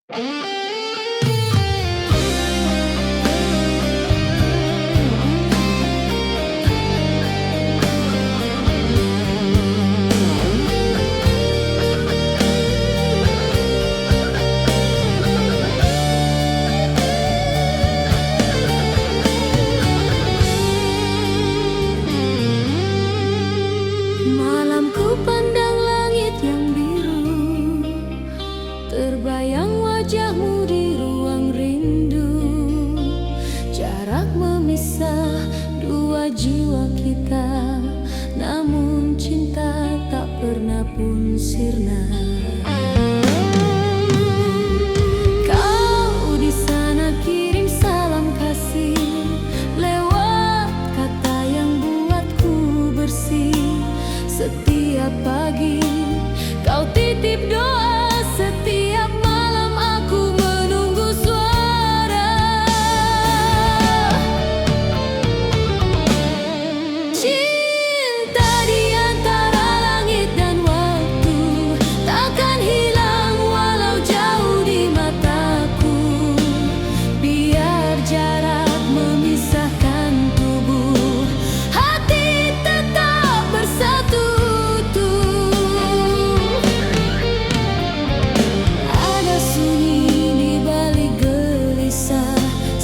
Malam ku pandang langit yang biru, terbayang wajahmu di ruang rindu. Jarak memisah dua jiwa kita, namun cinta tak pernah pun sirna. Kau di sana kirim salam kasih lewat kata yang buatku bersih. Setiap pagi kau titip doa, setiap malam aku menunggu suara. Cinta di antara langit dan waktu takkan hilang walau jauh di mataku. Biar jarak memisahkan tubuh, hati tetap bersatu.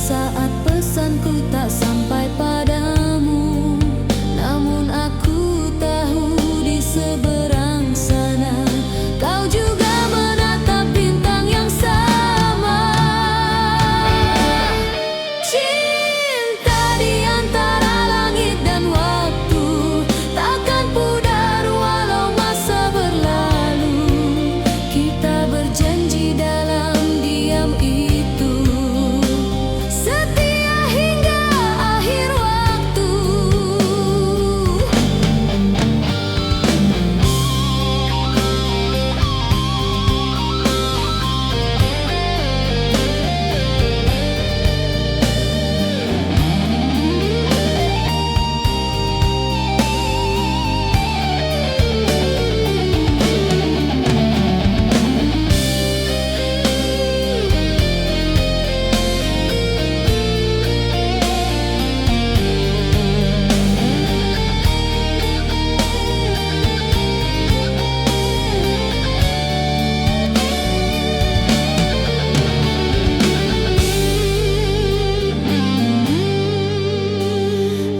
Saat pesanku tak sampai padamu, namun aku tahu di seberang sana kau juga menatap bintang yang sama. Cinta di antara langit dan waktu takkan pudar walau masa berlalu. Kita berjanji dalam diam itu setia hingga akhir waktu.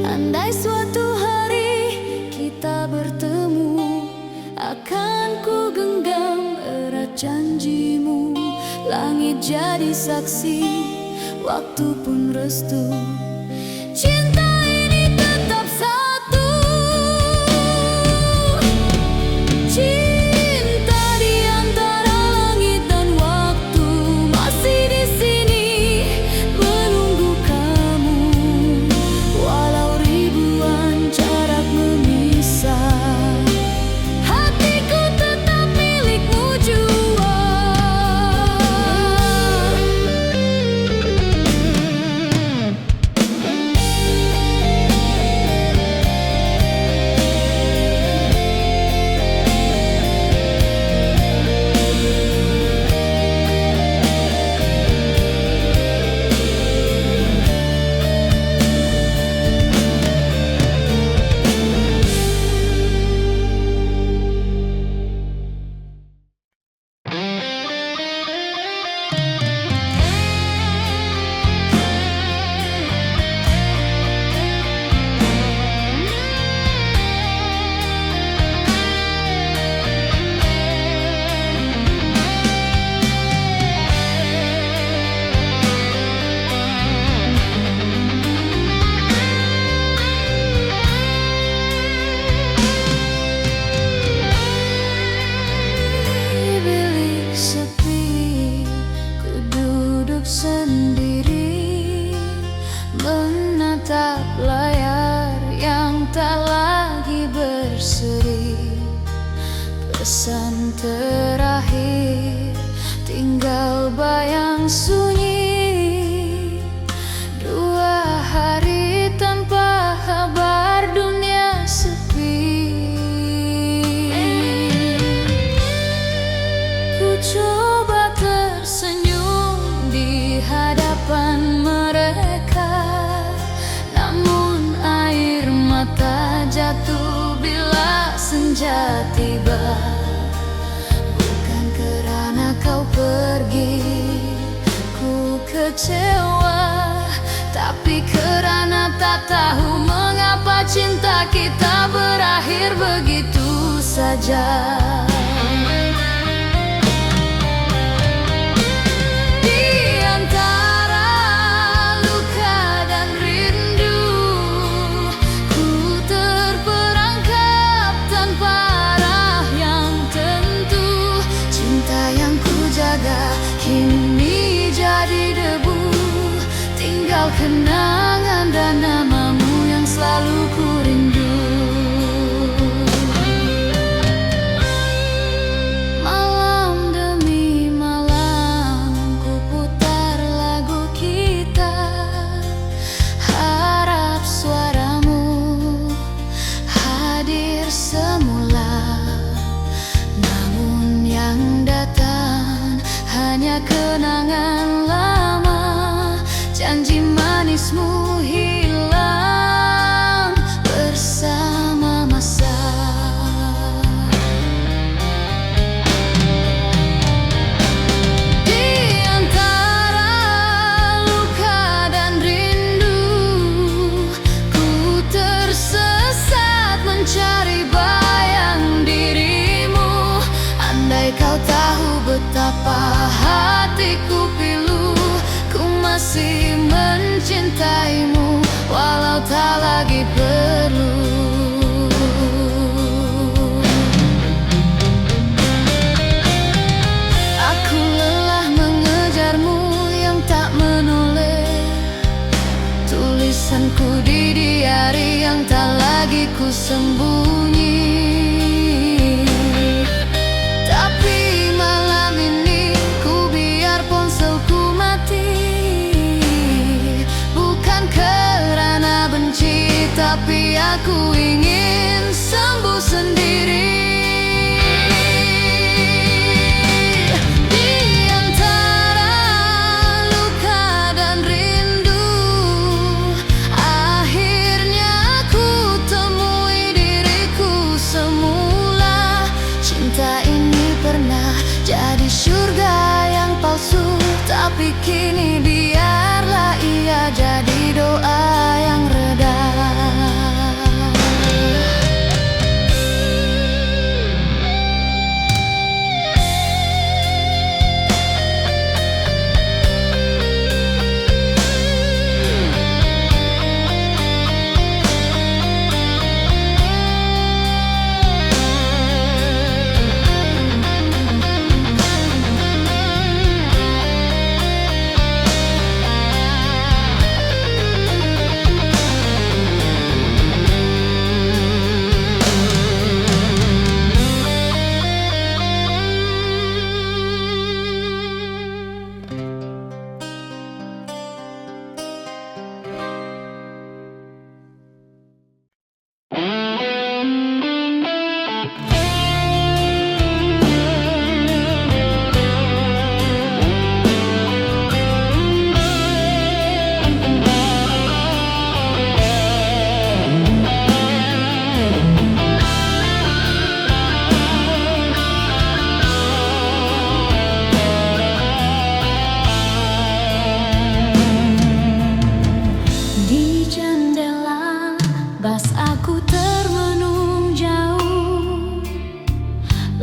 Andai suatu hari kita bertemu, akan ku genggam erat janjimu. Langit jadi saksi, waktu pun restu. Cinta ini tetap satu. Cinta di antara langit dan waktu masih di sini menunggu kamu. Walau ribuan jarak memisah, hatiku tetap milikmu jua. senja tiba. Bukan kerana kau pergi ku kecewa, tapi kerana tak tahu mengapa cinta kita berakhir begitu saja. Kini jadi debu, tinggal kenangan dan namamu yang selalu ku rindu. Malam demi malam ku putar lagu kita, harap suaramu hadir semula. Namun yang datang hanya kenangan lama, janji manismu hilang bersama masa. Di antara luka dan rindu, ku tersesat mencari bayang dirimu. Andai kau tahu betapa hatiku pilu, ku masih mencintaimu walau tak lagi perlu. Aku lelah mengejarmu yang tak menoleh, tulisanku di diari yang tak lagi ku sembunyi. Tapi aku ingin sembuh sendiri. Di antara luka dan rindu, akhirnya ku temui diriku semula. Cinta ini pernah jadi surga yang palsu, tapi kini biarlah ia jadi doa yang reda.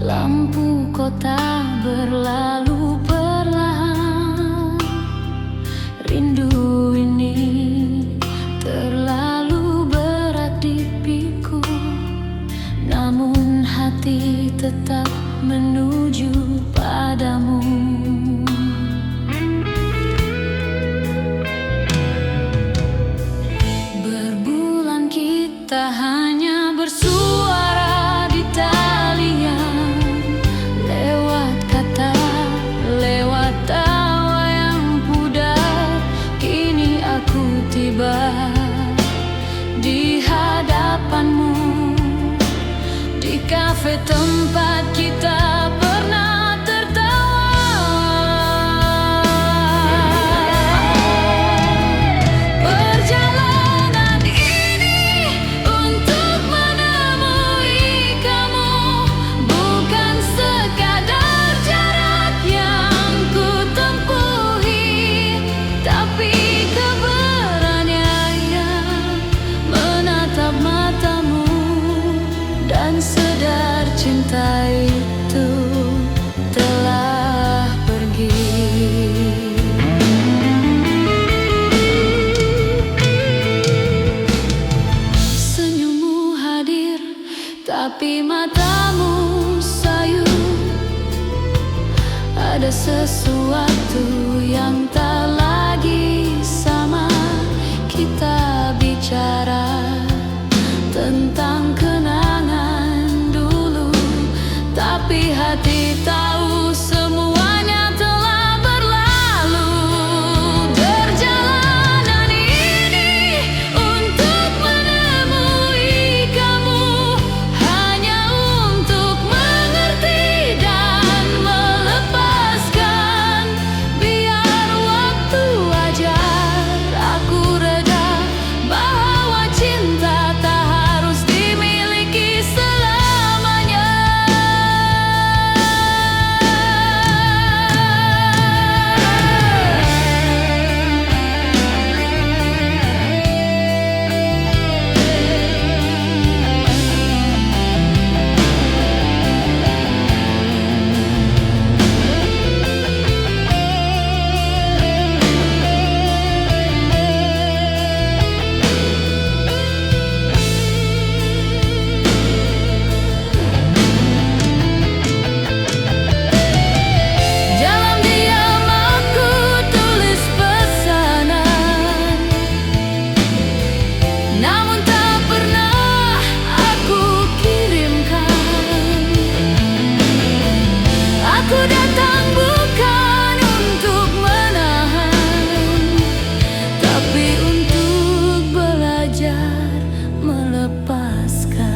Lampu kota berlalu perlahan. Rindu ini terlalu berat di pikul, namun hati tetap menuju padamu. Berbulan kita hanya bersuara di talian, lewat kata, lewat tawa yang pudar. Kini aku tiba di hadapanmu, di kafe tempat kita pernah tertawa. Perjalanan ini untuk menemui kamu, sesuatu yang tak lagi sama. Kita bicara tentang kenangan dulu, tapi hati tahu semuanya telah berlalu. Perjalanan ini untuk menemui kamu, hanya untuk mengerti dan melepaskan. Biar waktu ajar aku reda bahwa cinta tak harus dimiliki selamanya. Dalam diam aku tulis pesanan, namun tak pernah aku kirimkan. Aku datang bukan untuk menahan, tapi untuk belajar melepaskan.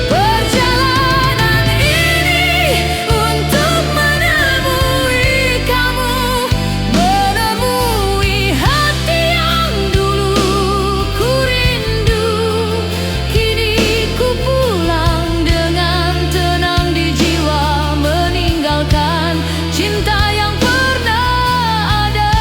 Perjalanan ini untuk menemui kamu, menemui hati yang dulu ku rindu. Kini ku pulang dengan tenang di jiwa, meninggalkan cinta yang pernah ada.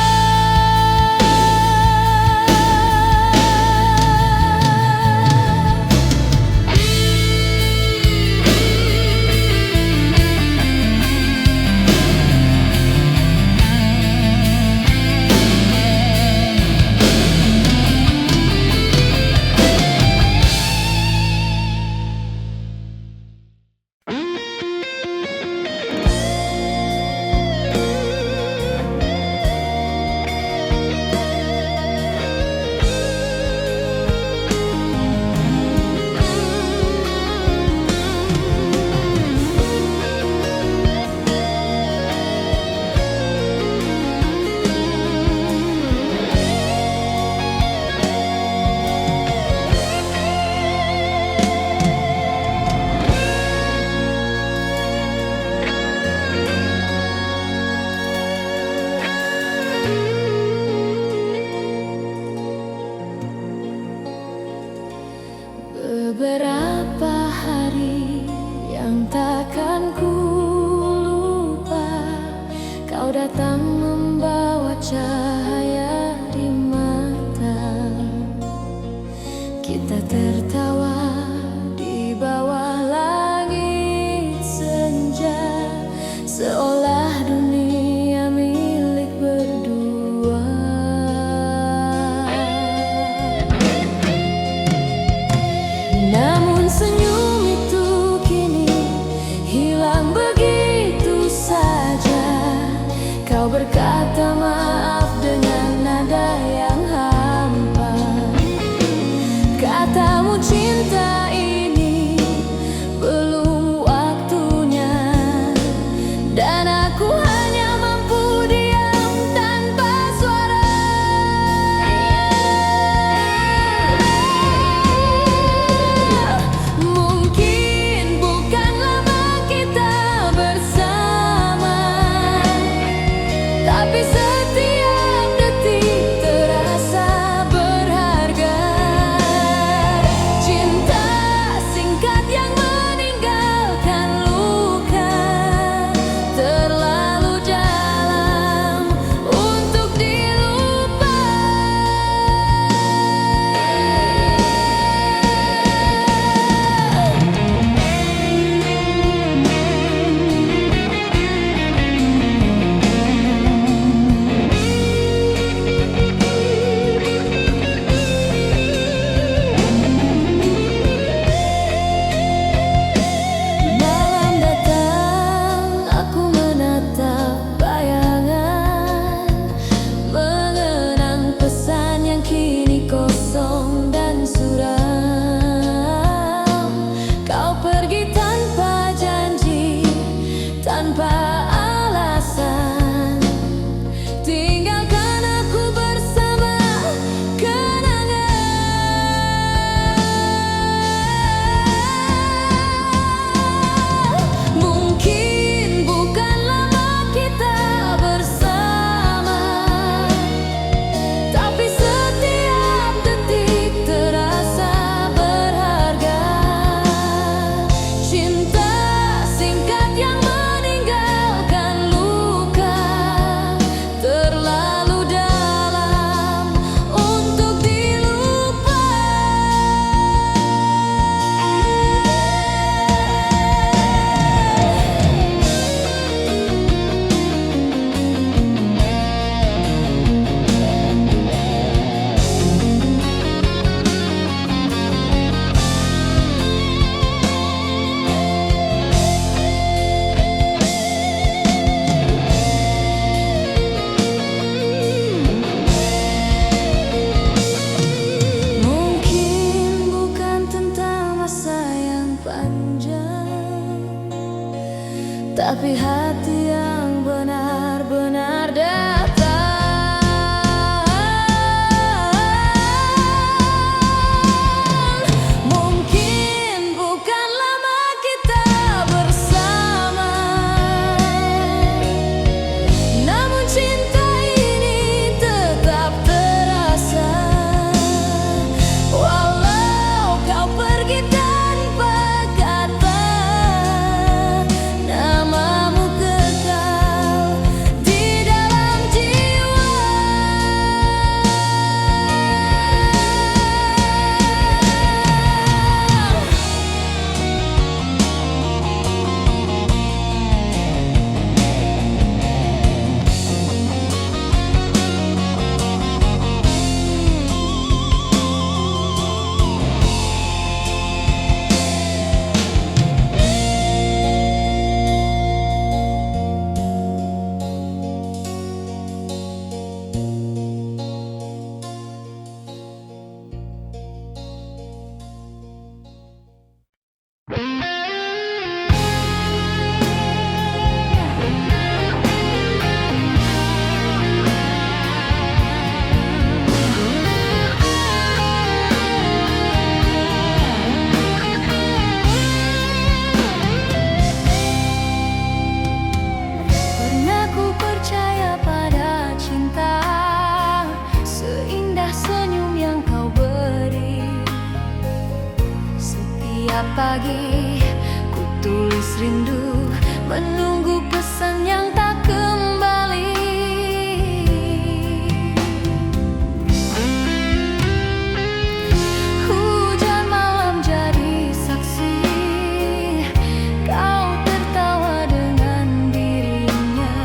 Beberapa hari yang takkan ku lupa, kau datang membawa cahaya di mata. Kita tertawa di bawah langit senja, seolah dunia milik berdua. Namun senyum itu kini hilang begitu saja. Kau berkata maaf dengan nada yang hampa. Katamu cinta ini belum waktunya, dan aku hanya mampu diam tanpa suara. Mungkin bukan lama kita bersama, tapi setiap tanpa alasan. Tinggalkan aku bersama kenangan. Mungkin bukan lama kita bersama, tapi setiap detik terasa berharga. Cinta singkat yang meninggalkan luka, terlalu dalam untuk dilupa. Mungkin bukan tentang masa yang panjang, tapi hati yang benar-benar datang. Mungkin bukan lama kita bersama, namun cinta ini tetap terasa. Walau kau pergi tanpa kata, namamu kekal di dalam jiwa. Pernah ku percaya pada cinta, seindah senyum yang kau beri. Setiap pagi ku tulis rindu, menunggu pesan yang tak kembali. Hujan malam jadi saksi, kau tertawa dengan dirinya.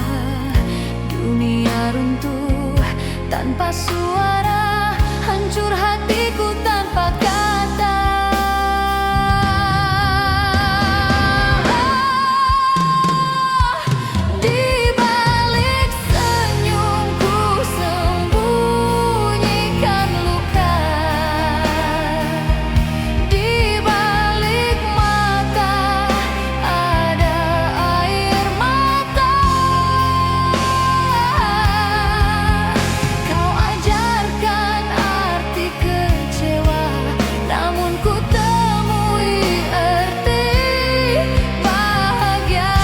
Dunia runtuh tanpa suara, hancur hatiku tanpa kata. Di balik senyumku sembunyikan luka, di balik mata ada air mata. Kau ajarkan arti kecewa, namun ku temui arti bahagia.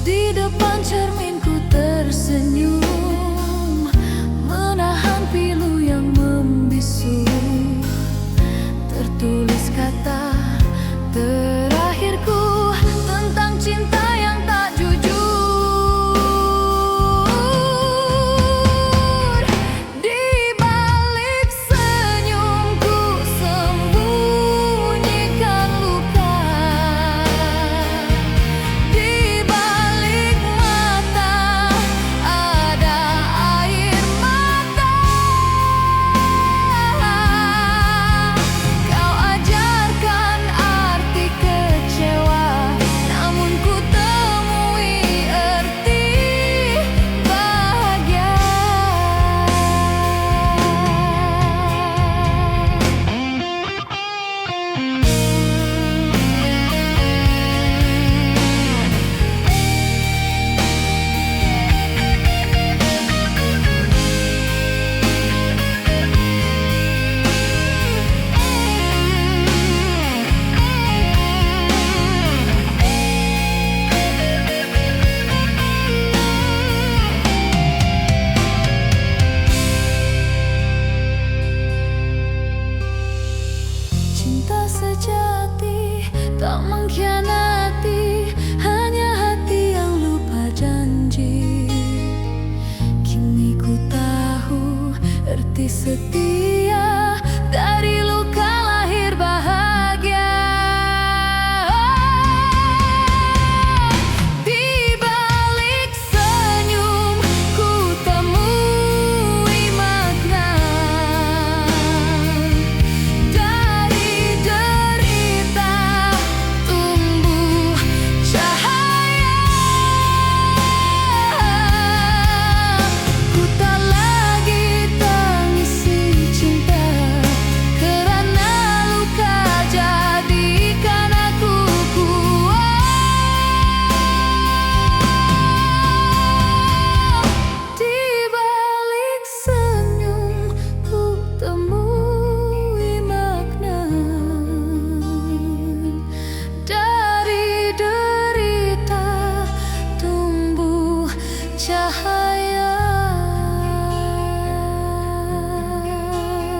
Di depan cerminku tersenyum, menahan pilu yang membisu. Tertulis kata terakhirku tentang cinta yang tak jujur. Di balik senyumku sembunyikan luka, di balik mata lebih setia dari luka lahir bahagia. Di balik senyum ku temui makna, dari derita tumbuh cahaya. Ku tak lagi tangisi cinta kerana luka, jadikan aku kuat. Di balik senyum ku temui makna, dari derita tumbuh cahaya.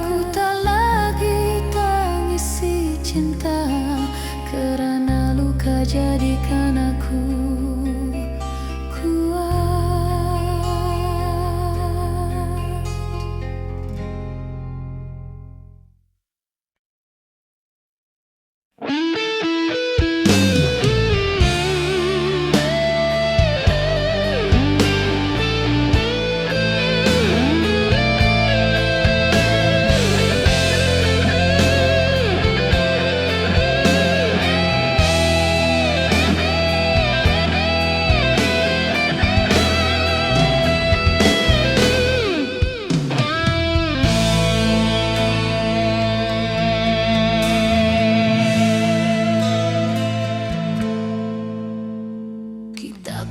Ku tak lagi tangisi cinta kerana luka, jadikan aku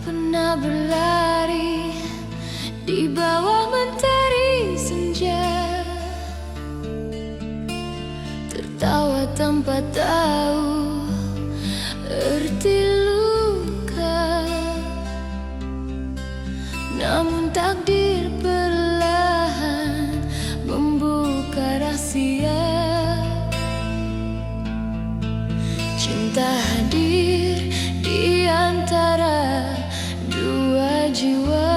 pernah berlari di bawah mentari senja, tertawa tanpa tahu erti luka. Namun takdir perlahan membuka rahasia. Cinta hadir di antara dua jiwa.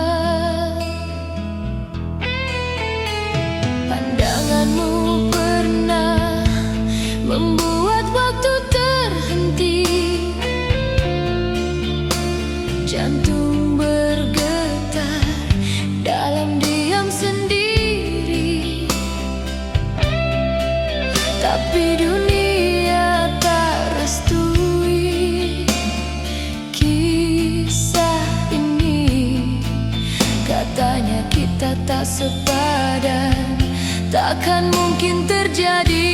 Pandanganmu pernah membuat waktu terhenti, jantung bergetar dalam diam sendiri. Tapi dunia tak restui kisah ini. Katanya kita tak sepadan, takkan mungkin terjadi.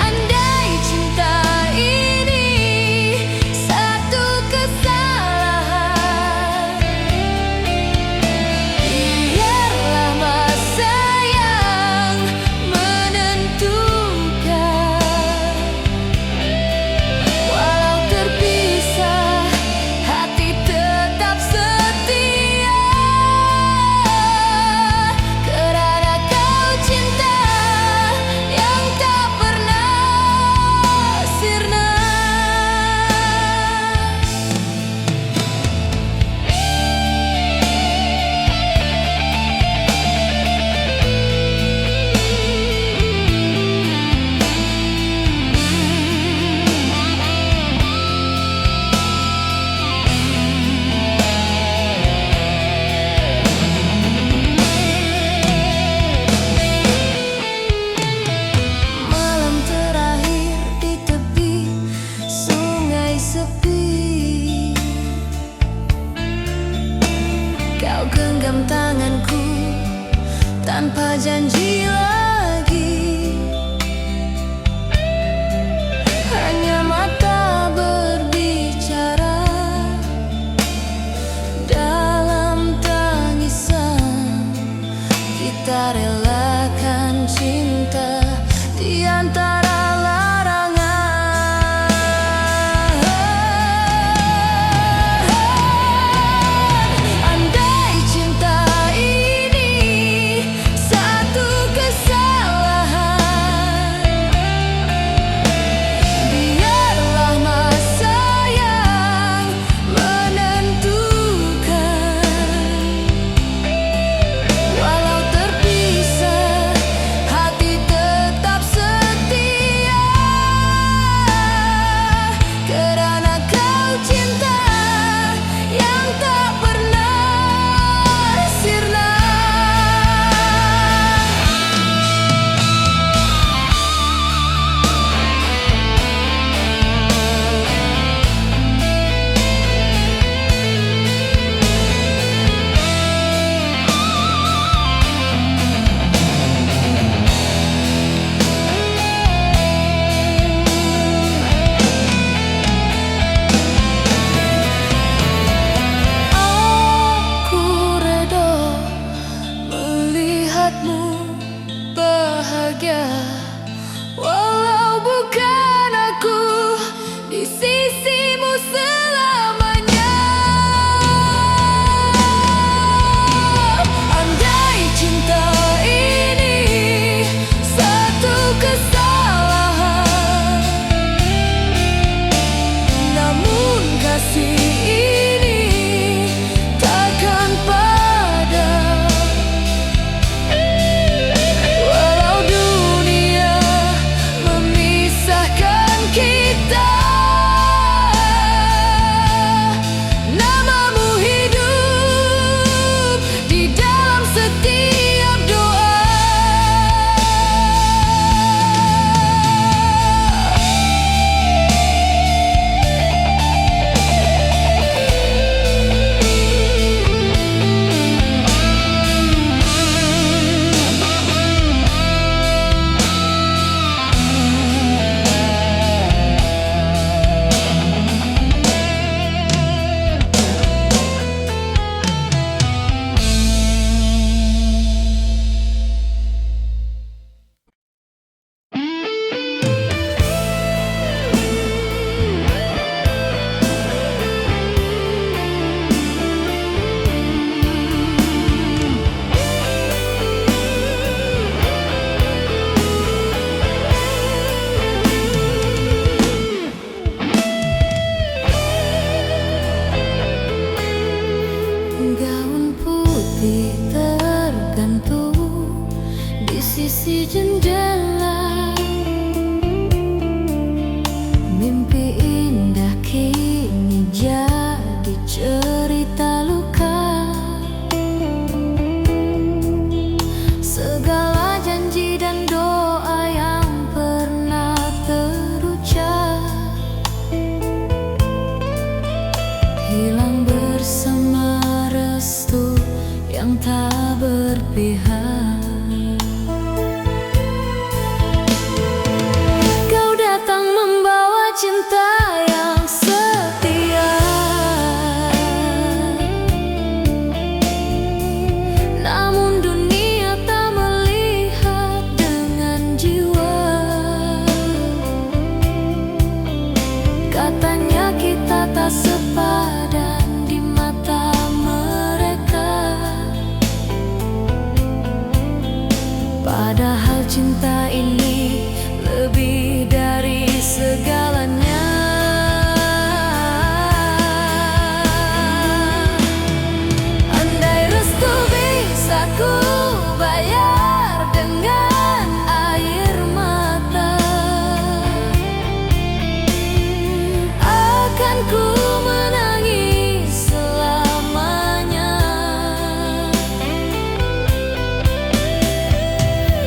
Andai cinta ini satu kesalahan, biarlah masa yang menentukan. Walau terpisah, hati tetap setia. berpihak. Kau datang membawa cinta yang setia, namun dunia tak melihat dengan jiwa. Katanya kita tak sepadan di mata mereka, padahal cinta ini lebih dari segalanya. Andai restu bisa ku bayar dengan air mata, akan ku menangis selamanya.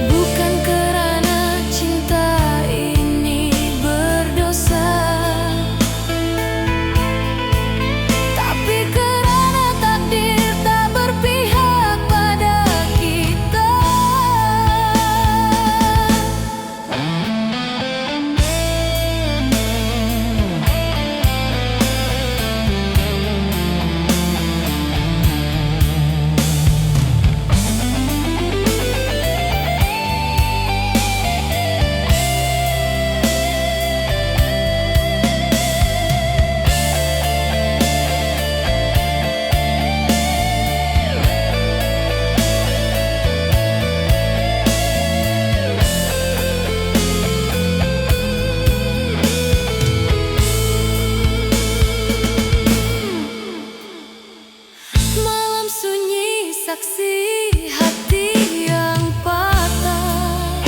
Bukan kerana cinta ini berdosa, tapi kerana takdir tak berpihak pada kita. Malam sunyi saksi hati yang patah,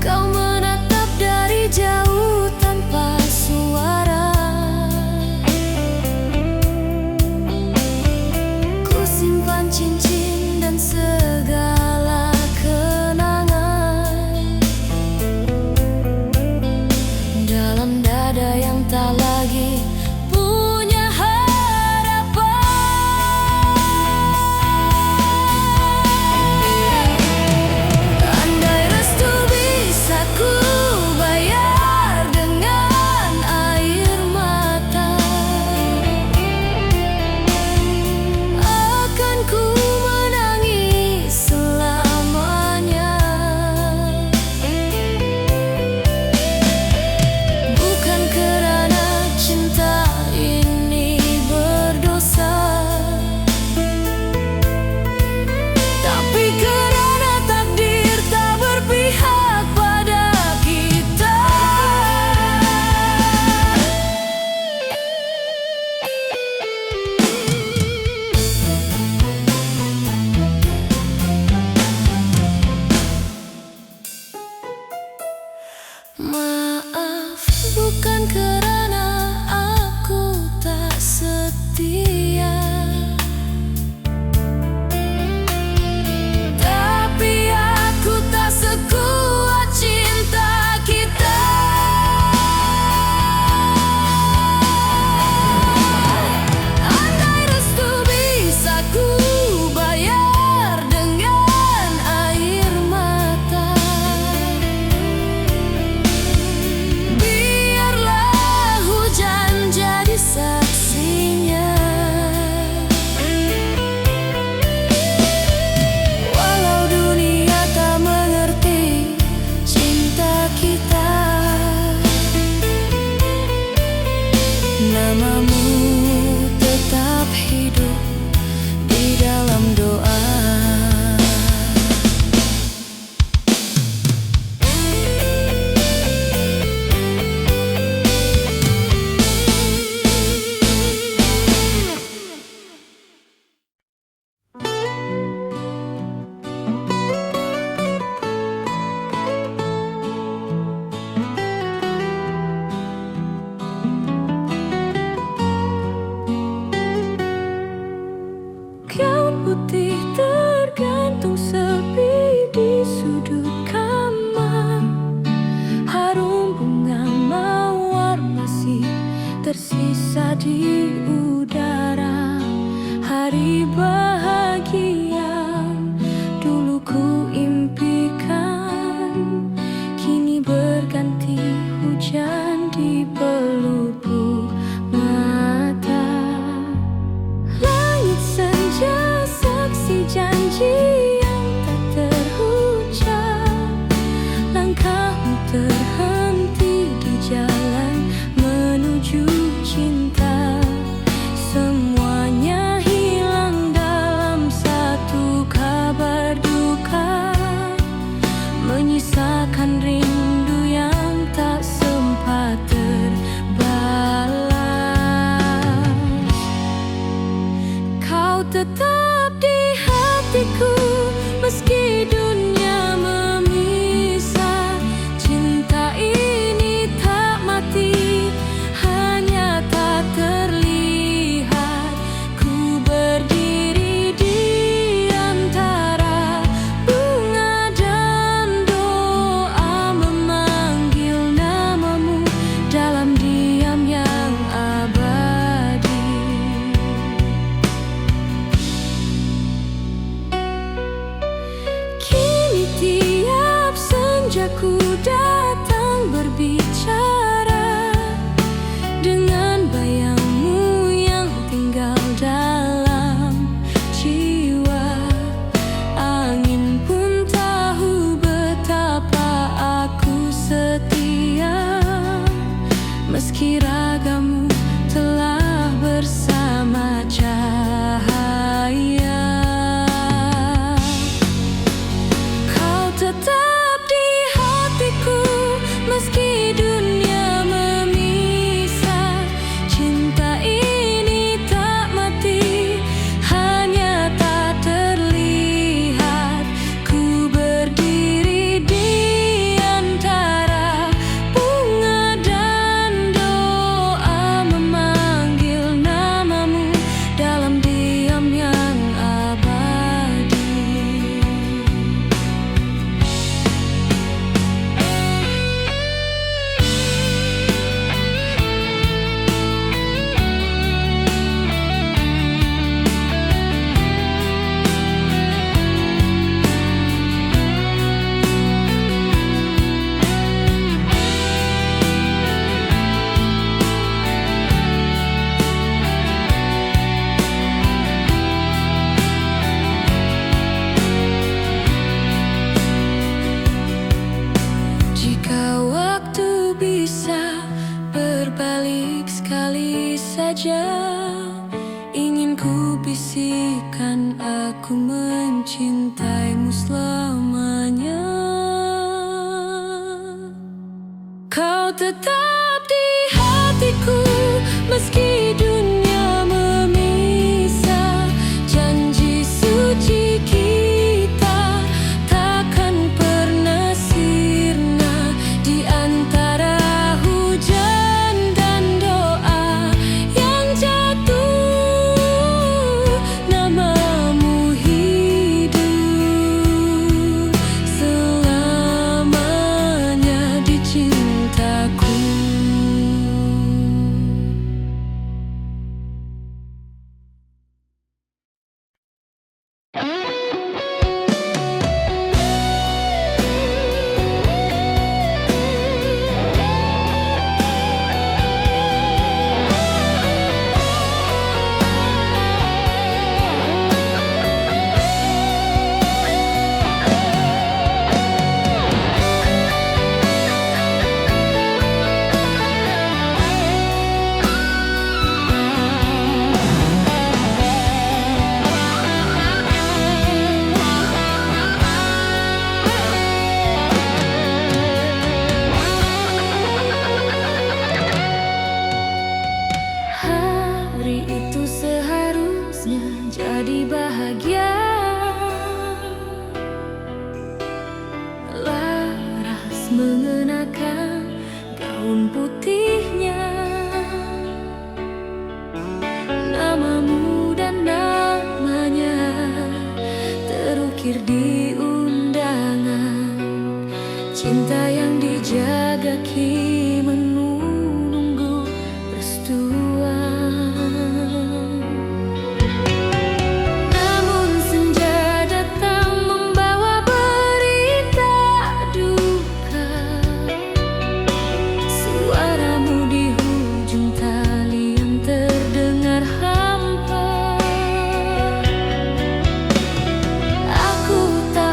kau menatap dari jauh tanpa suara. Ku simpan cincin dan segala kenangan dalam dada yang tak lagi punya harapan. Andai restu bisa ku bayar dengan air mata, akan ku menangis selamanya. Bukan kerana cinta ini berdosa, tapi kerana takdir tak berpihak pada kita. Maaf, bukan kerana aku tak setia, tapi aku tak sekuat cinta kita. Andai restu bisa ku bayar dengan air mata, biarlah hujan jadi saksinya. Walau dunia tak mengerti cinta kita, namamu tetap hidup di dalam doa. datang berbicara dengan bayangmu yang tinggal dalam jiwa. Angin pun tahu betapa aku setia, meski ragamu telah bersama cahaya. Kau tetap di hatiku meski dunia memisah. Cinta ini tak mati, hanya tak terlihat. Ku berdiri di antara bunga dan doa, memanggil namamu dalam diam yang abadi. Jika waktu bisa berbalik sekali saja, ingin ku bisikan aku mencintaimu selamanya. Kau tetap di hatiku meski dunia memisah. Janji suci kita takkan pernah sirna. Di antara hujan dan doa yang jatuh, namamu hidup selamanya di cintaku. Hari itu seharusnya jadi bahagia. Laras mengenakan gaun putihnya, namamu dan namanya terukir di undangan. Cinta yang dijaga kini menunggu restuan. Namun senja datang membawa berita duka. Suaramu di ujung talian terdengar hampa. Aku tak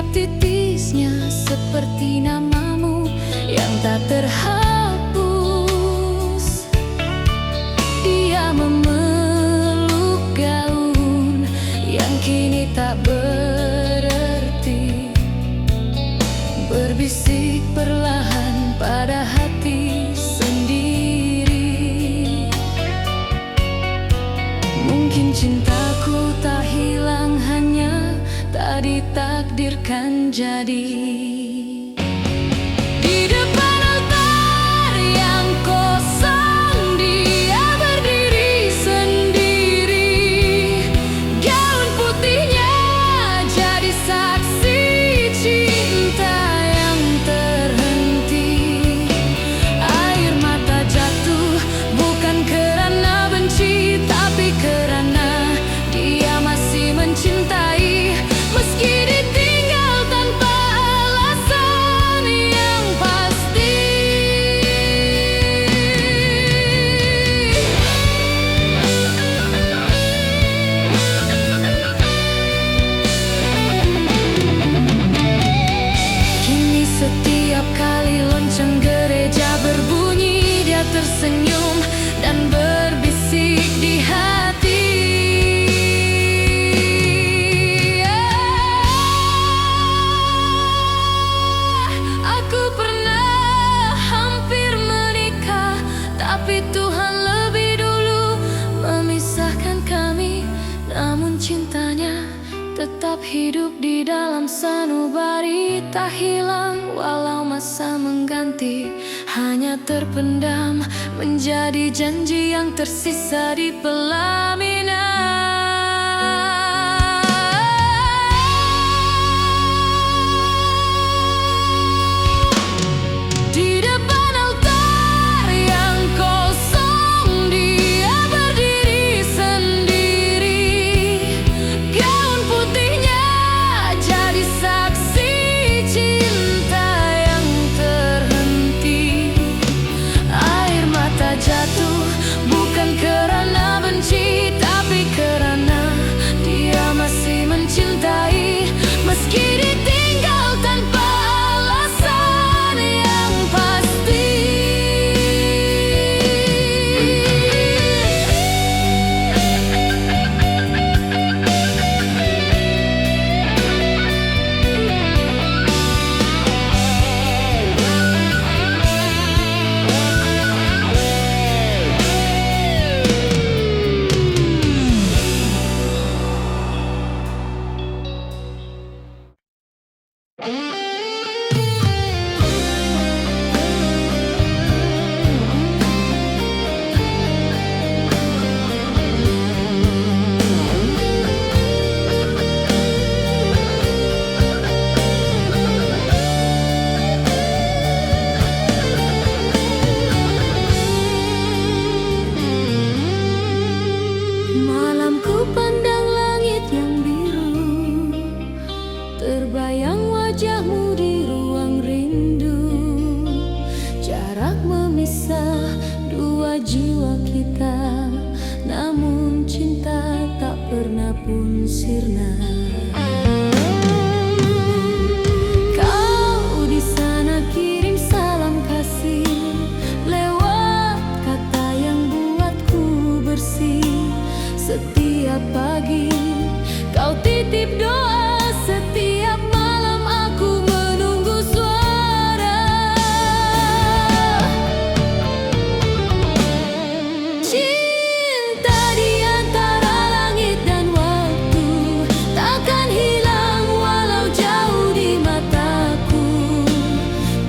setiap titisnya seperti namamu yang tak terhapus. Dia memeluk gaun yang kini tak berarti, berbisik perlahan pada hati sendiri. Mungkin cintaku tak hilang, hanya tak ditakdirkan jadi. Di depan altar yang kosong, dia berdiri sendiri. Gaun putihnya jadi saksi cinta yang terhenti. Air mata jatuh bukan karena benci, tapi karena dia masih mencintai. Meski ditinggal tanpa alasan yang pasti. Kini setiap kali lonceng gereja berbunyi, dia tersenyum dan berbisik di hati. Aku pernah hampir menikah, tapi Tuhan lebih dulu memisahkan kami. Namun cintanya tetap hidup di dalam sanubari, tak hilang walau masa mengganti. Hanya terpendam menjadi janji yang tersisa di pelaminan. Di depan altar yang kosong, dia berdiri sendiri. Gaun putihnya jadi saksi cinta yang terhenti. Air mata jatuh bukan karena benci, tapi karena dia masih mencintai. Meski ditinggal tanpa alasan yang pasti. Malam ku pandang langit yang biru, terbayang wajahmu di ruang rindu. Jarak memisah dua jiwa kita, namun cinta tak pernah pun sirna. Kau di sana kirim salam kasih lewat kata yang buatku bersih. Setiap pagi kau titip doa, setiap malam aku menunggu suara. Cinta di antara langit dan waktu takkan hilang walau jauh di mataku.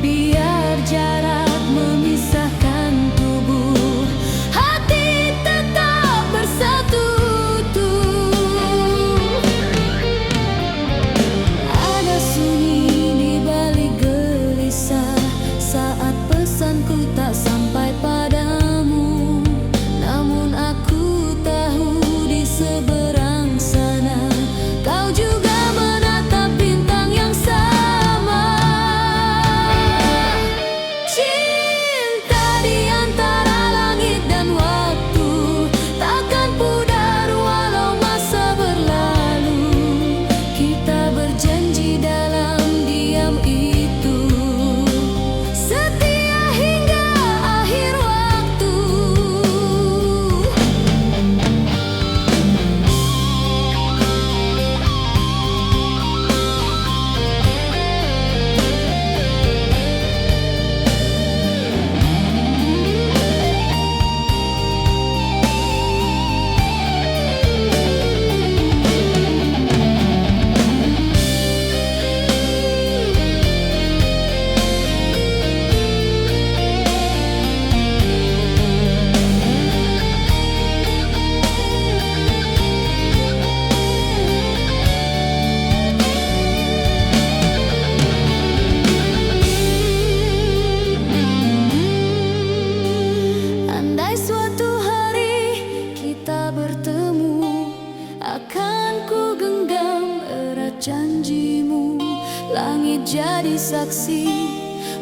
Biar jarak memisahkan tubuh, hati tetap bersatu. akan ku genggam erat janjimu. Langit jadi saksi,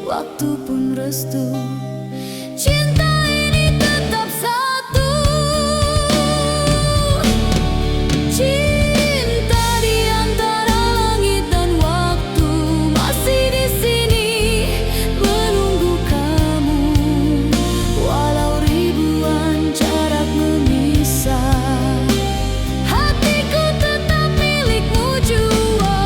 waktu pun restu. Cinta ini tetap satu. Cinta di antara langit dan waktu masih di sini menunggu kamu. Walau ribuan jarak memisah, hatiku tetap milikmu jua.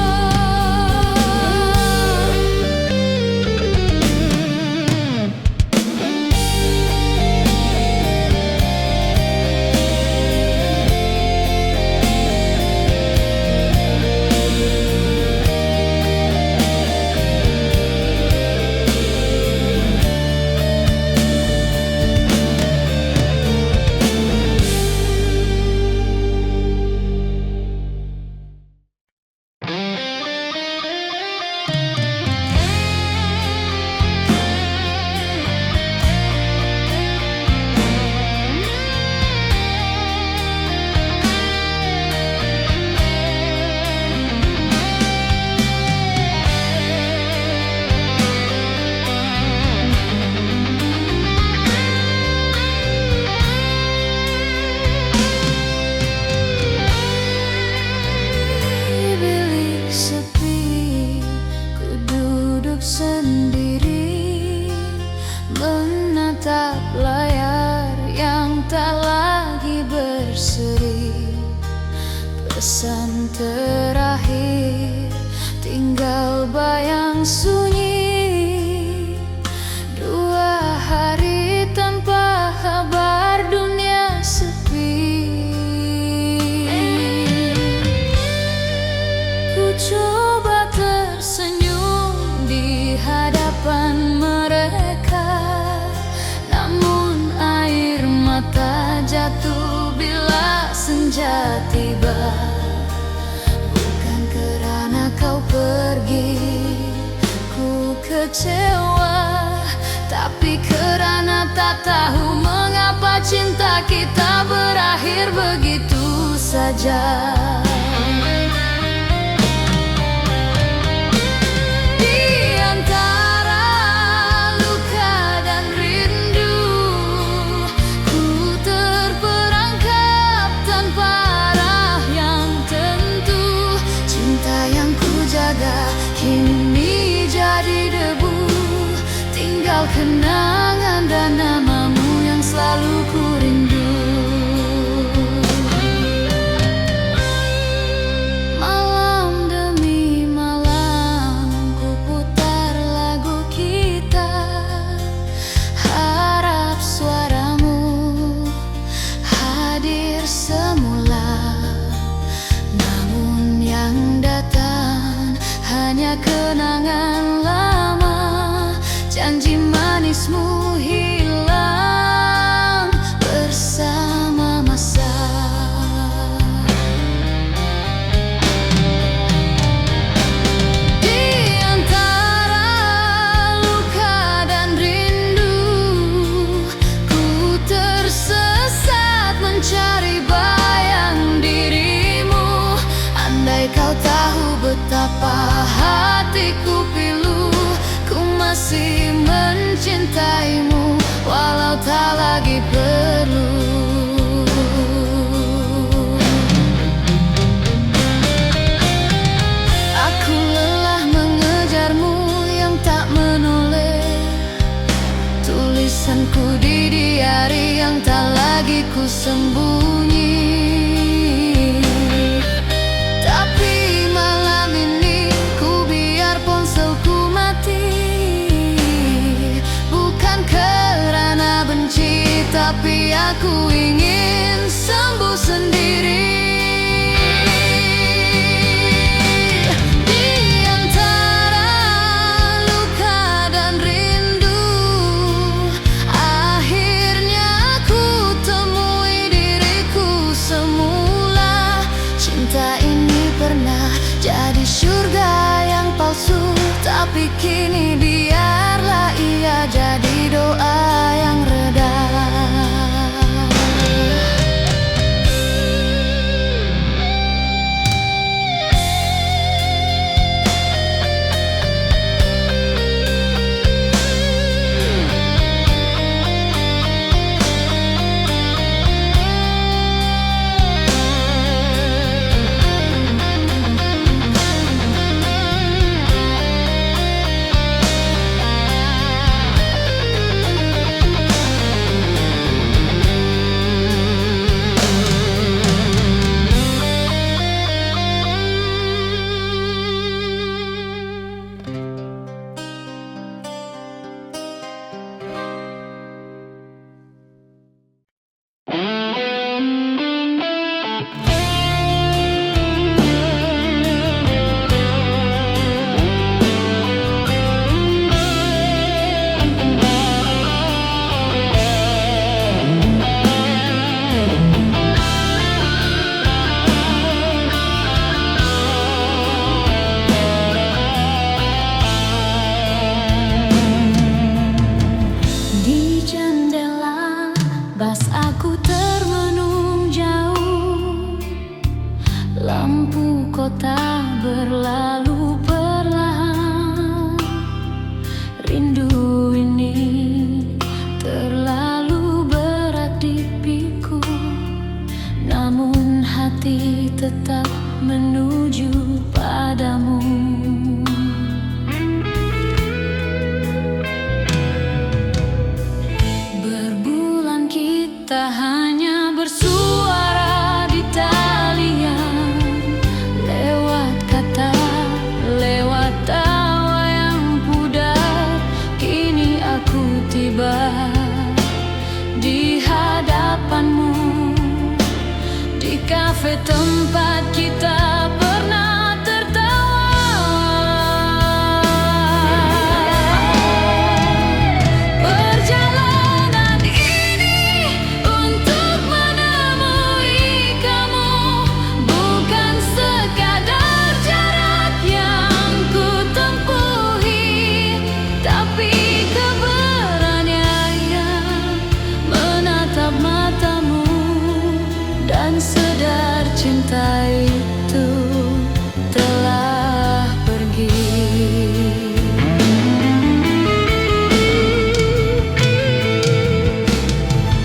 Sendiri menatap layar yang tak lagi berseri. Pesan terakhir tinggal bayang sunyi. 2 hari tanpa kabar, dunia sepi. Ku coba tersenyum di hadapan mereka, namun air mata jatuh bila senja tiba. Bukan kerana kau pergi ku kecewa, tapi kerana tak tahu mengapa cinta kita berakhir begitu saja. Kini jadi debu, tinggal kenangan dan namamu yang selalu ku rindu. Malam demi malam ku putar lagu kita, harap suaramu hadir semula. Namun yang datang hanya kenangan lama, janji manismu hilang bersama masa. Di antara luka dan rindu, ku tersesat mencari bayang dirimu. Andai kau tahu betapa hatiku pilu, ku masih mencintaimu walau tak lagi perlu. Aku lelah mengejarmu yang tak menoleh, tulisanku di diari yang tak lagi ku sembunyi. Tapi aku ingin sembuh sendiri. Di antara luka dan rindu, akhirnya ku temui diriku semula. Cinta ini pernah jadi surga yang palsu, tapi kini biarlah ia jadi doa yang reda. lampu kota berlalu perlahan. Rindu ini terlalu berat di pikul, namun hati tetap menuju padamu. Berbulan kita hanya bersuara di talian, lewat kata, lewat tawa yang pudar. Kini aku tiba di hadapanmu, di kafe tempat kita pernah tertawa. Perjalanan ini untuk menemui kamu, bukan sekadar jarak yang ku tempuhi, tapi keberanian menatap matamu dan sadar cinta itu telah pergi.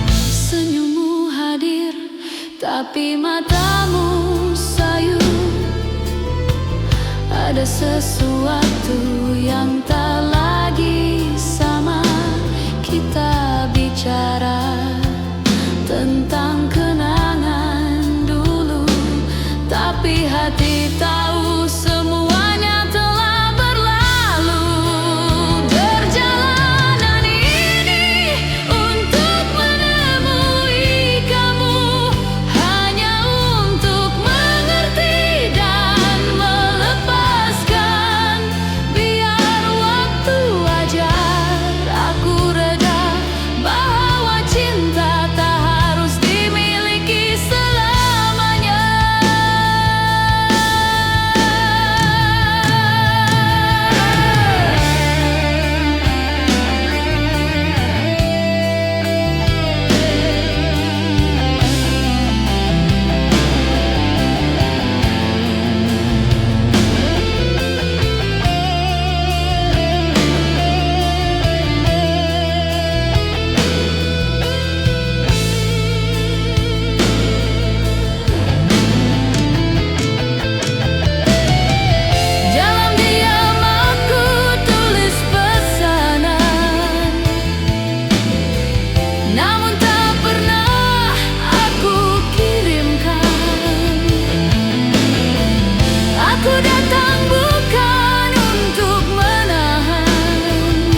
Senyummu hadir, tapi matamu sayu. Ada sesuatu yang tak lagi sama. Kita bicara tentang kenangan dulu, tapi hati tahu semuanya telah berlalu. Perjalanan ini untuk menemui kamu, hanya untuk mengerti dan melepaskan. Biar waktu ajar aku reda, bahwa cinta tak harus dimiliki selamanya. Dalam diam aku tulis pesanan, namun tak pernah aku kirimkan. Aku datang bukan untuk menahan,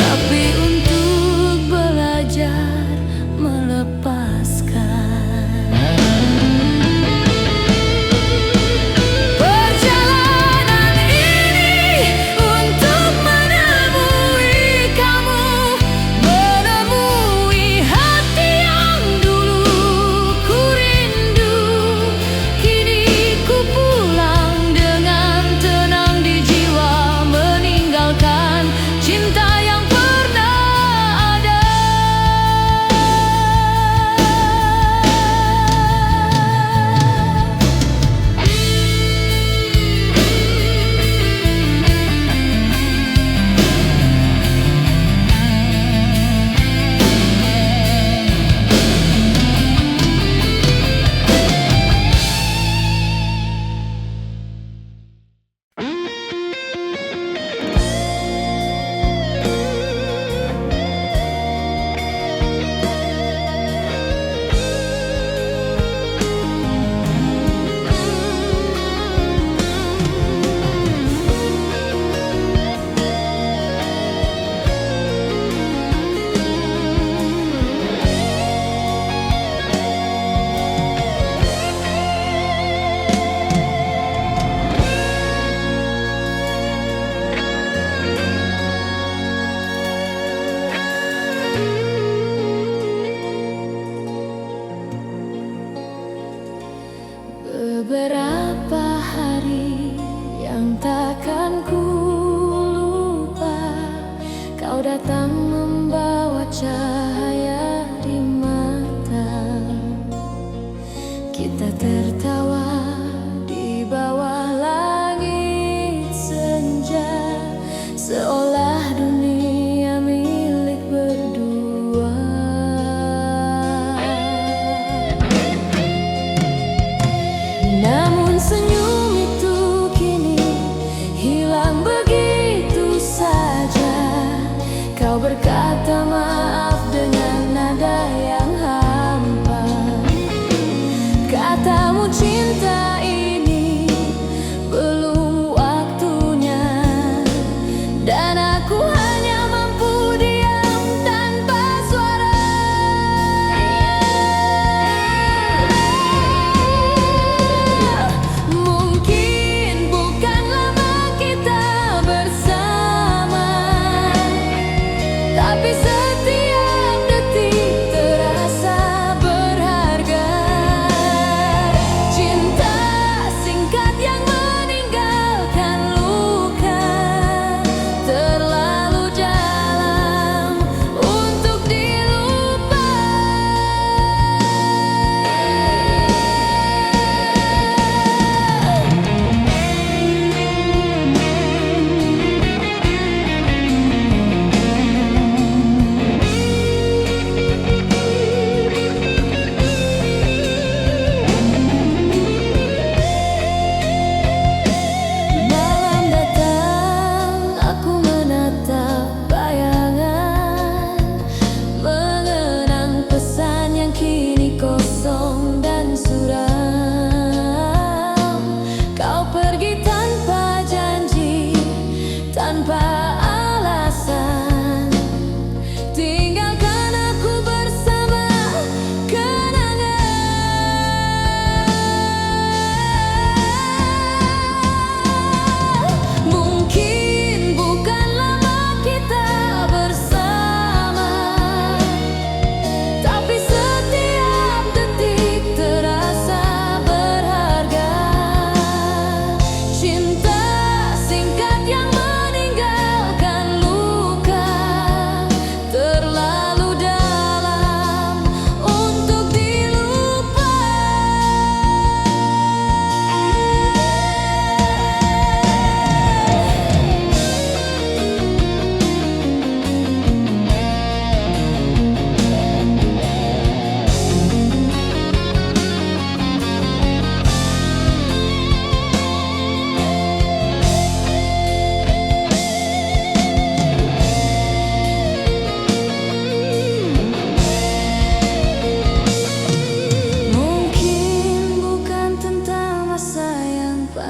tapi untuk belajar melepaskan. Perjalanan ini untuk menemui kamu, menemui hati yang dulu ku rindu. Kini ku pulang dengan tenang di jiwa, meninggalkan cinta yang pernah ada. Beberapa hari yang takkan ku lupa, kau datang membawa cahaya di mata. Kita tertawa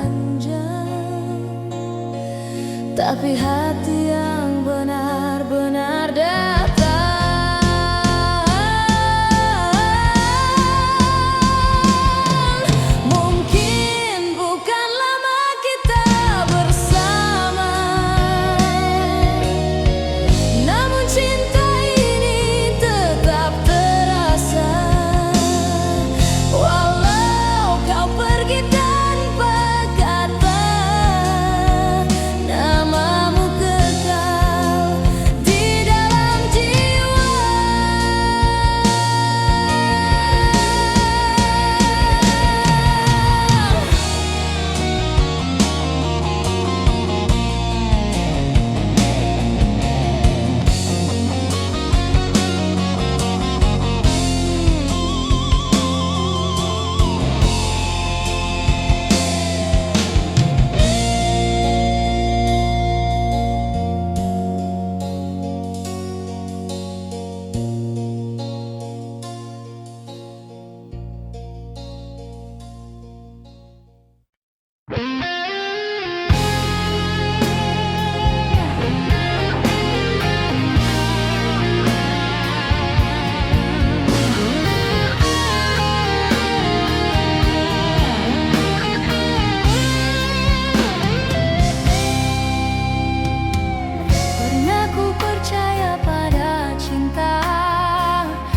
panjang, tapi hati yang benar-benar datang. Mungkin bukan lama kita bersama, namun cinta ini tetap terasa. Walau kau pergi tanpa kata, namamu kekal di dalam jiwa. Pernah ku percaya pada cinta,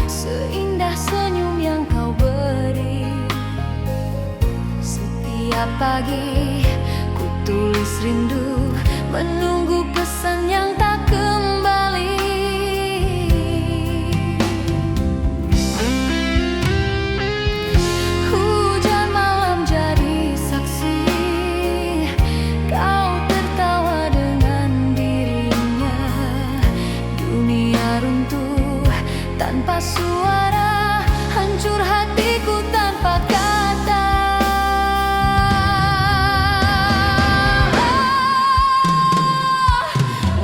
seindah senyum yang kau beri. Setiap pagi ku tulis rindu, menunggu pesan yang tak kembali. Hujan malam jadi saksi, kau tertawa dengan dirinya. Dunia runtuh tanpa suara, hancur hatiku tanpa kata.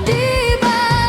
Di balik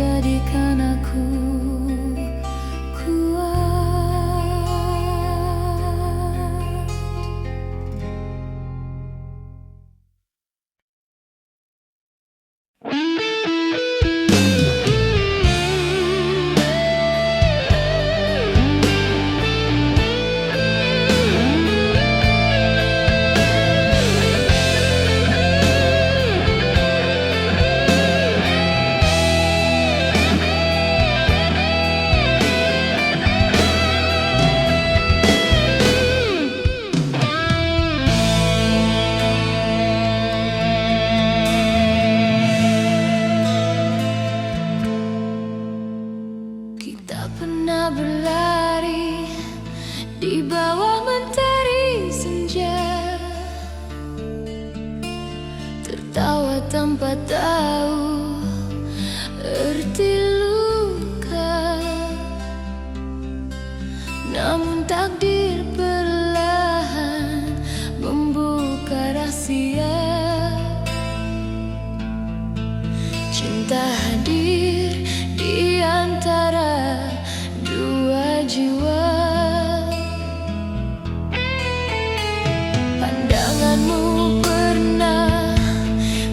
jadikan aku kuat. Kita pernah berlari di bawah mentari senja, tertawa tanpa tahu arti luka. Namun takdir perlahan membuka rahasia. Cinta hadir di antara dua jiwa. Pandanganmu pernah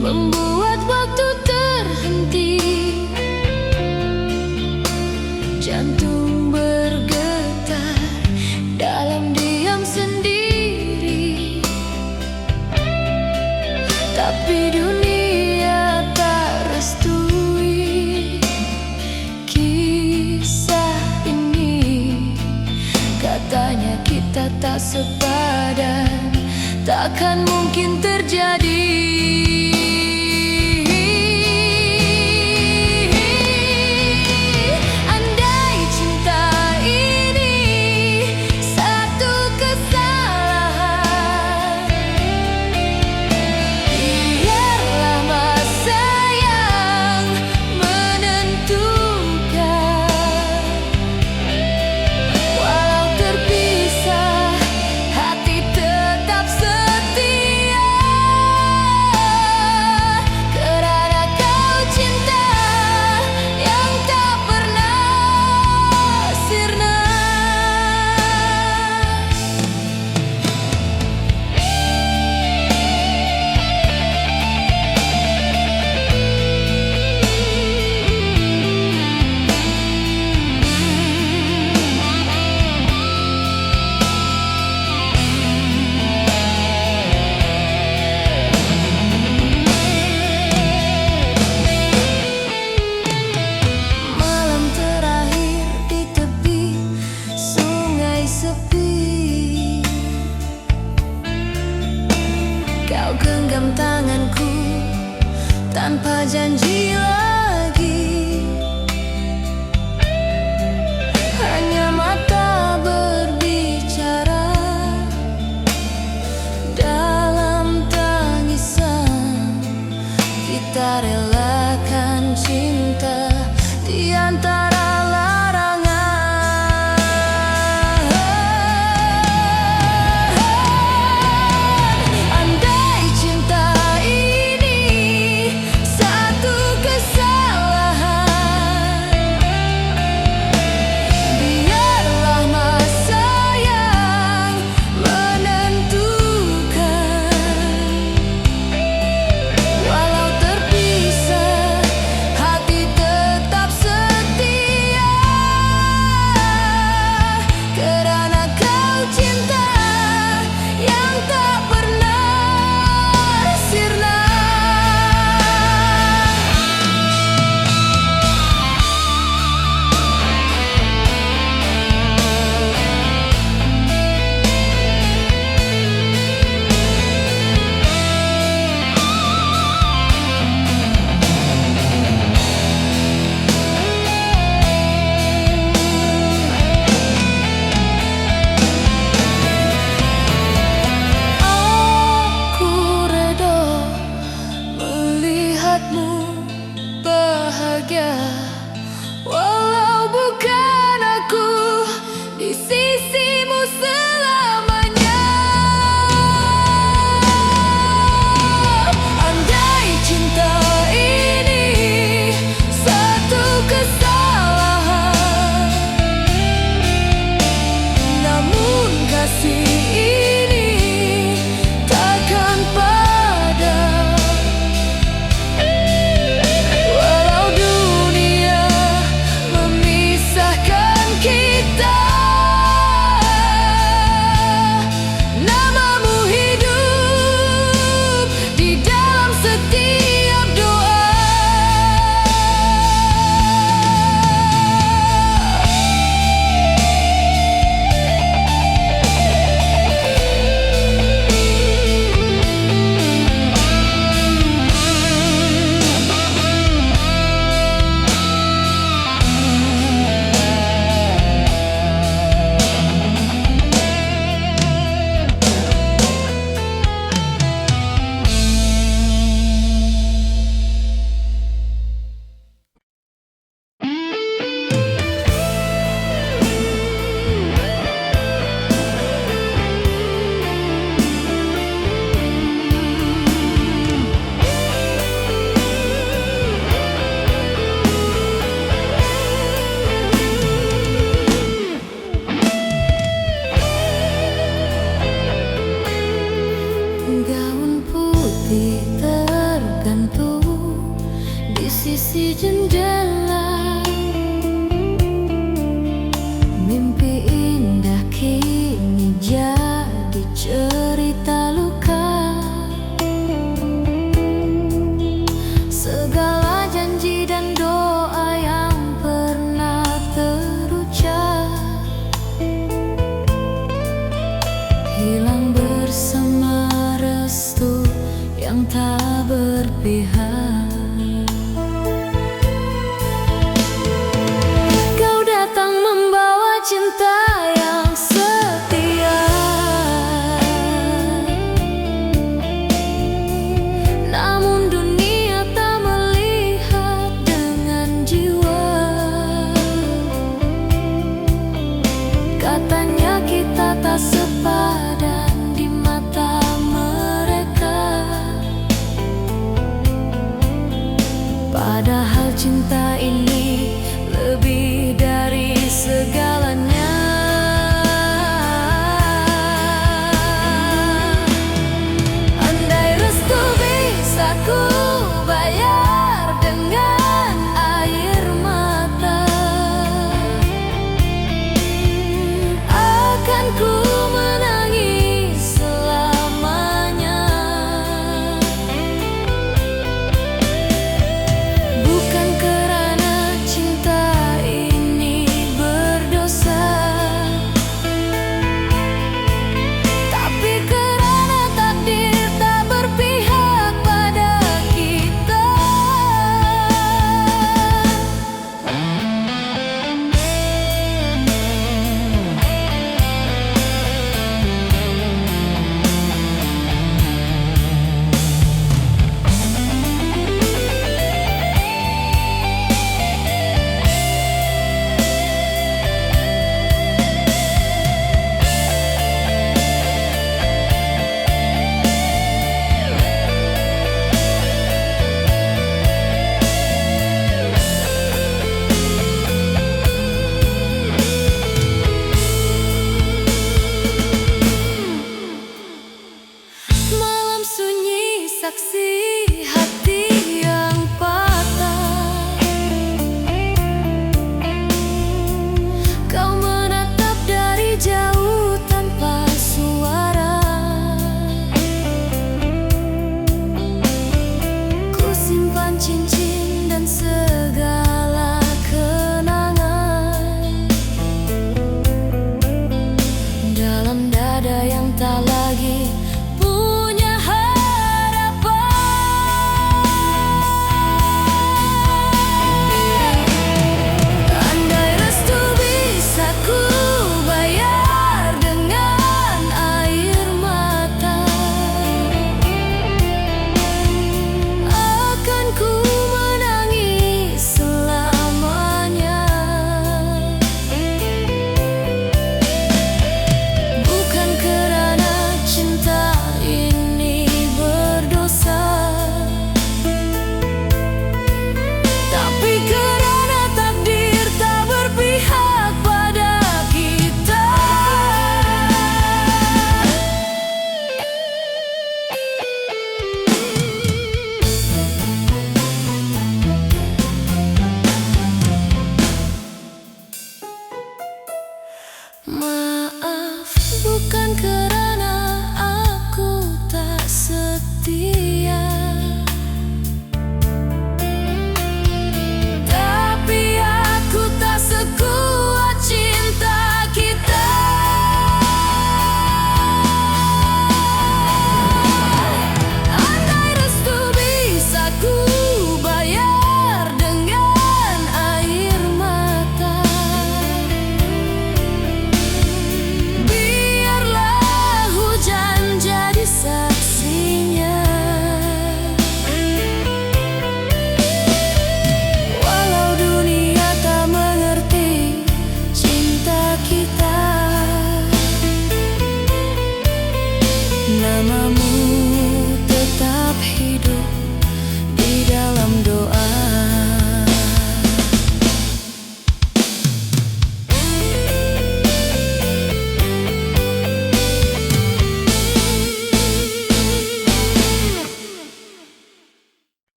membuat waktu terhenti, jantung bergetar dalam diam sendiri. Tapi dunia tak restui kisah ini. Katanya kita tak sepadan, takkan mungkin terjadi. Andai cinta ini satu kesalahan, biarlah masa yang menentukan. Walau terpisah, hati tetap setia, karena kau cinta yang tak pernah sirna. Malam terakhir di tepi sungai sepi, kau genggam tanganku tanpa janji lagi. Hanya mata berbicara dalam tangisan. Kita relakan cinta di antara larangan. Andai cinta ini satu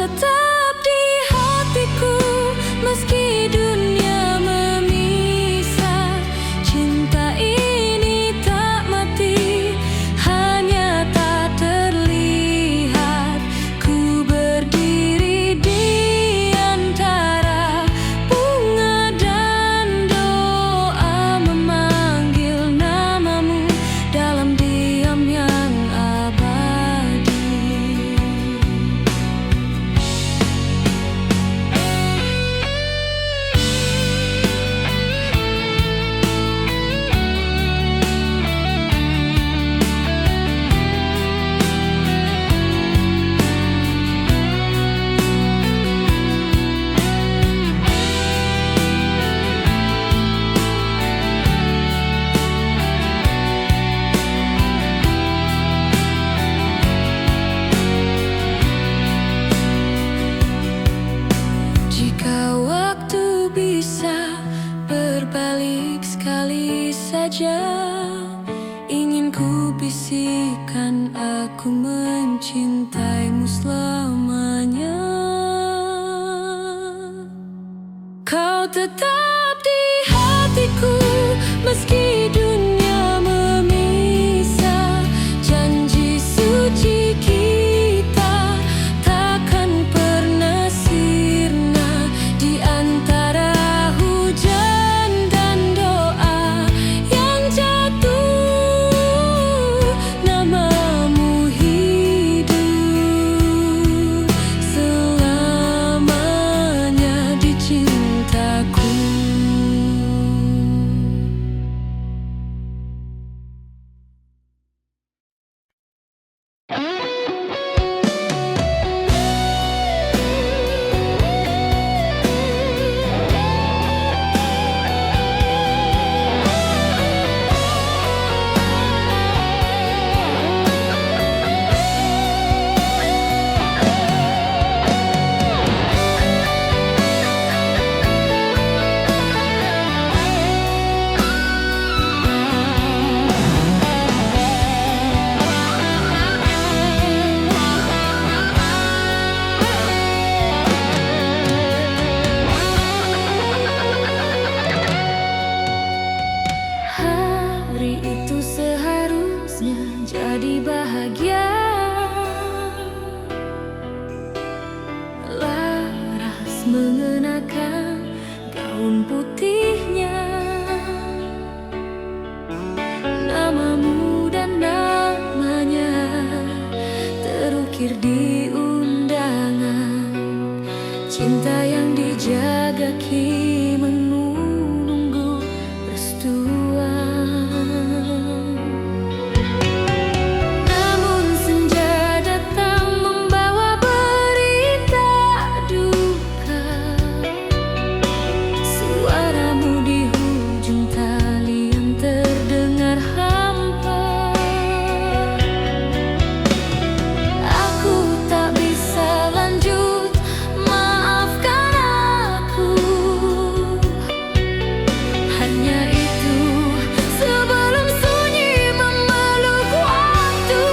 tetap di hatiku meski dunia memisah. Cinta ini tak mati, hanya tak terlihat. Ku berdiri di antara bunga dan doa, memanggil namamu dalam diam yang abadi. Jika waktu bisa berbalik sekali saja, ingin ku bisikan aku mencintaimu selamanya. Kau tetap di hatiku meski dunia memisah. Janji suci kita takkan pernah sirna. Di antara hujan dan doa yang jatuh, namamu hidup selamanya di cintaku. Hari itu seharusnya jadi bahagia. Laras mengenakan gaun putihnya, namamu dan namanya terukir di undangan. Cinta yang dijaga kini menunggu restuan. Namun senja datang membawa berita duka. Suaramu di hujung talian terdengar hampa. Aku tak bisa lanjut, maafkan aku. Hanya itu sebelum sunyi memeluk waktu.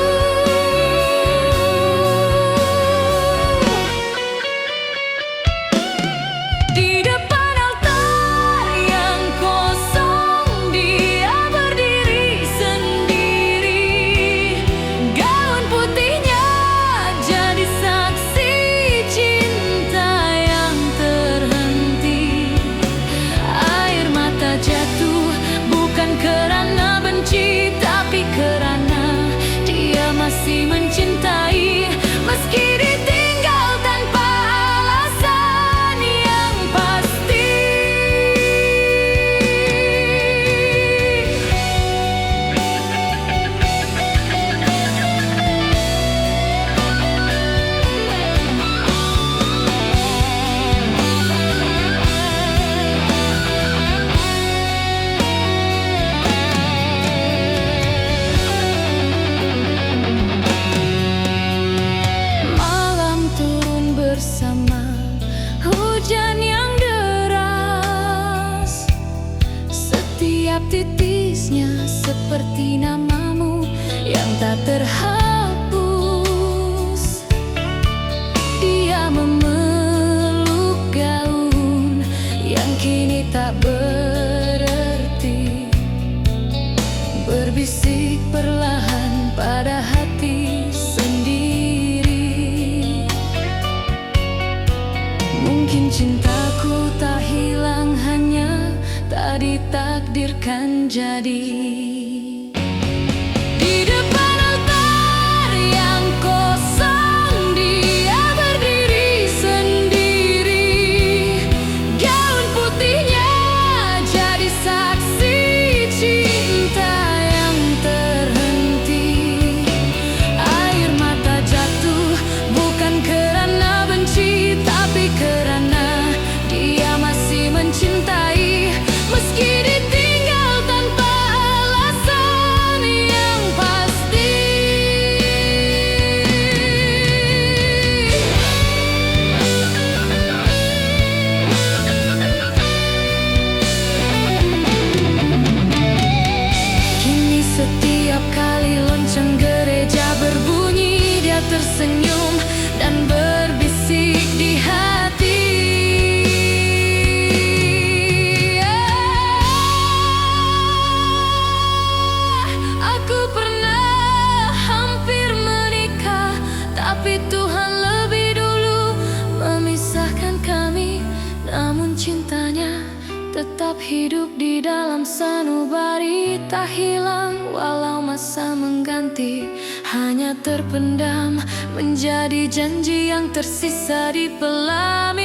Di depan altar yang kosong, dia berdiri sendiri. Gaun putihnya jadi saksi cinta yang terhenti. Air mata jatuh bukan karena benci, tapi karena dia masih mencintai. Meski ditinggal tanpa alasan yang pasti. Malam turun bersama hujan yang deras. Setiap titisnya seperti namamu yang tak terhapus. Dia memeluk gaun yang kini tak berarti, berbisik perlahan pada hati sendiri. Mungkin cintaku tak hilang, hanya tak ditakdirkan jadi. Di depan altar yang kosong, dia berdiri sendiri. Gaun putihnya jadi saksi cinta yang terhenti. Air mata jatuh bukan karena benci, tapi karena dia masih mencintai, meski ditinggal tanpa alasan yang pasti. Kini setiap kali lonceng gereja berbunyi, dia tersenyum dan berbisik di hati. Aku pernah hampir menikah, tapi Tuhan lebih dulu memisahkan kami. Namun cintanya tetap hidup di dalam sanubari, tak hilang walau masa mengganti. Hanya terpendam menjadi janji yang tersisa di pelamir.